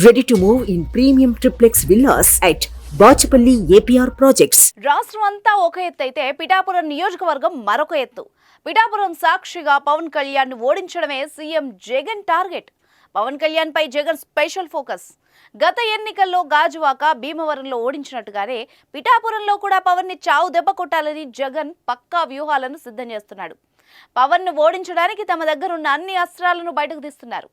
Ready to move in premium triplex villas at Bachupally APR projects. రాష్ట్రం అంతా ఒక ఎత్తు అయితే పిఠాపురం నియోజకవర్గం మరొక ఎత్తు. పిఠాపురం సాక్షిగా పవన్ కళ్యాణ్ ను ఓడించడమే సీఎం జగన్ టార్గెట్. పవన్ కళ్యాణ్ పై జగన్ స్పెషల్ ఫోకస్. గత ఎన్నికల్లో గాజువాక, భీమవరంలో ఓడించినట్టుగానే పిఠాపురంలో కూడా పవన్ ని చావు దెబ్బ కొట్టాలని జగన్ పక్కా వ్యూహాలను సిద్ధం చేస్తున్నాడు. పవన్ ను ఓడించడానికి తమ దగ్గరున్న అన్ని అస్త్రాలను బయటకు తీస్తున్నారు.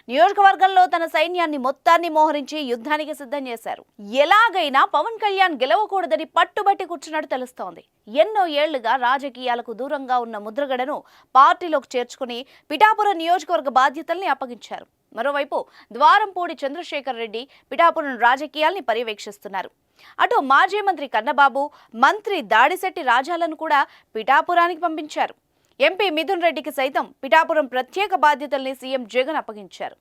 నియోజకవర్గంలో తన సైన్యాన్ని మొత్తాన్ని మోహరించి యుద్ధానికి సిద్ధం చేశారు. ఎలాగైనా పవన్ కళ్యాణ్ గెలవకూడదని పట్టుబట్టి కూర్చున్నట్టు తెలుస్తోంది. ఎన్నో ఏళ్లుగా రాజకీయాలకు దూరంగా ఉన్న ముద్రగడను పార్టీలోకి చేర్చుకుని పిఠాపురం నియోజకవర్గ బాధ్యతల్ని అప్పగించారు. మరోవైపు ద్వారంపూడి చంద్రశేఖర్ రెడ్డి పిఠాపురం రాజకీయాల్ని పర్యవేక్షిస్తున్నారు. అటు మాజీ మంత్రి కన్నబాబు, మంత్రి దాడిశెట్టి రాజాలను కూడా పిఠాపురానికి పంపించారు. ఎంపీ మిథున్ రెడ్డికి సైతం పిఠాపురం ప్రత్యేక బాధ్యతల్ని సీఎం జగన్ అప్పగించారు.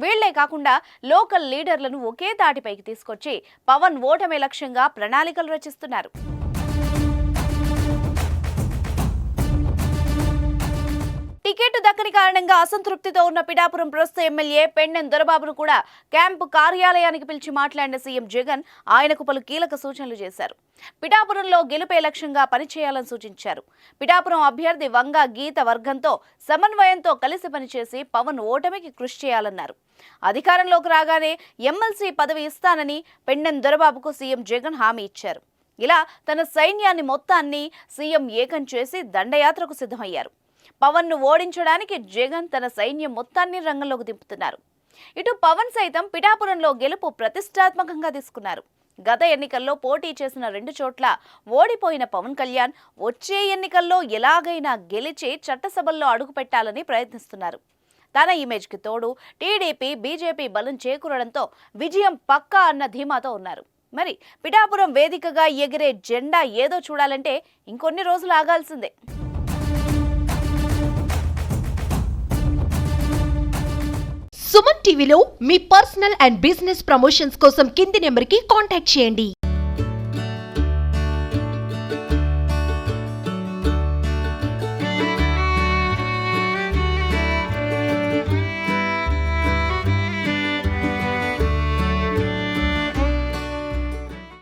వీళ్లే కాకుండా లోకల్ లీడర్లను ఒకే తాటిపైకి తీసుకొచ్చి పవన్ ఓటమి లక్ష్యంగా ప్రణాళికలు రచిస్తున్నారు. టికెట్ దక్కని కారణంగా అసంతృప్తితో ఉన్న పిఠాపురం ప్రస్తుత ఎమ్మెల్యే పెండెం దొరబాబును కూడా క్యాంపు కార్యాలయానికి పిలిచి మాట్లాడిన సీఎం జగన్ ఆయనకు పలు కీలక సూచనలు చేశారు. పిఠాపురంలో గెలుపే లక్ష్యంగా పనిచేయాలని సూచించారు. పిఠాపురం అభ్యర్థి వంగ గీత వర్గంతో సమన్వయంతో కలిసి పనిచేసి పవన్ ఓటమికి కృషి చేయాలన్నారు. అధికారంలోకి రాగానే ఎమ్మెల్సీ పదవి ఇస్తానని పెండెం దొరబాబుకు సీఎం జగన్ హామీ ఇచ్చారు. ఇలా తన సైన్యాన్ని మొత్తాన్ని సీఎం ఏకం చేసి దండయాత్రకు సిద్ధమయ్యారు. పవన్ ను ఓడించడానికి జగన్ తన సైన్యం మొత్తాన్ని రంగంలోకి దింపుతున్నారు. ఇటు పవన్ సైతం పిఠాపురంలో గెలుపు ప్రతిష్టాత్మకంగా తీసుకున్నారు. గత ఎన్నికల్లో పోటీ చేసిన 2 చోట్ల ఓడిపోయిన పవన్ కళ్యాణ్ వచ్చే ఎన్నికల్లో ఎలాగైనా గెలిచి చట్టసభల్లో అడుగుపెట్టాలని ప్రయత్నిస్తున్నారు. తన ఇమేజ్ కి తోడు టీడీపీ, బీజేపీ బలం చేకూరడంతో విజయం పక్కా అన్న ధీమాతో ఉన్నారు. మరి పిఠాపురం వేదికగా ఎగిరే జెండా ఏదో చూడాలంటే ఇంకొన్ని రోజులు ఆగాల్సిందే. సుమన్ టీవీలో మీ పర్సనల్ అండ్ బిజినెస్ ప్రమోషన్స్ కోసం కింది నెంబర్కి కాంటాక్ట్ చేయండి.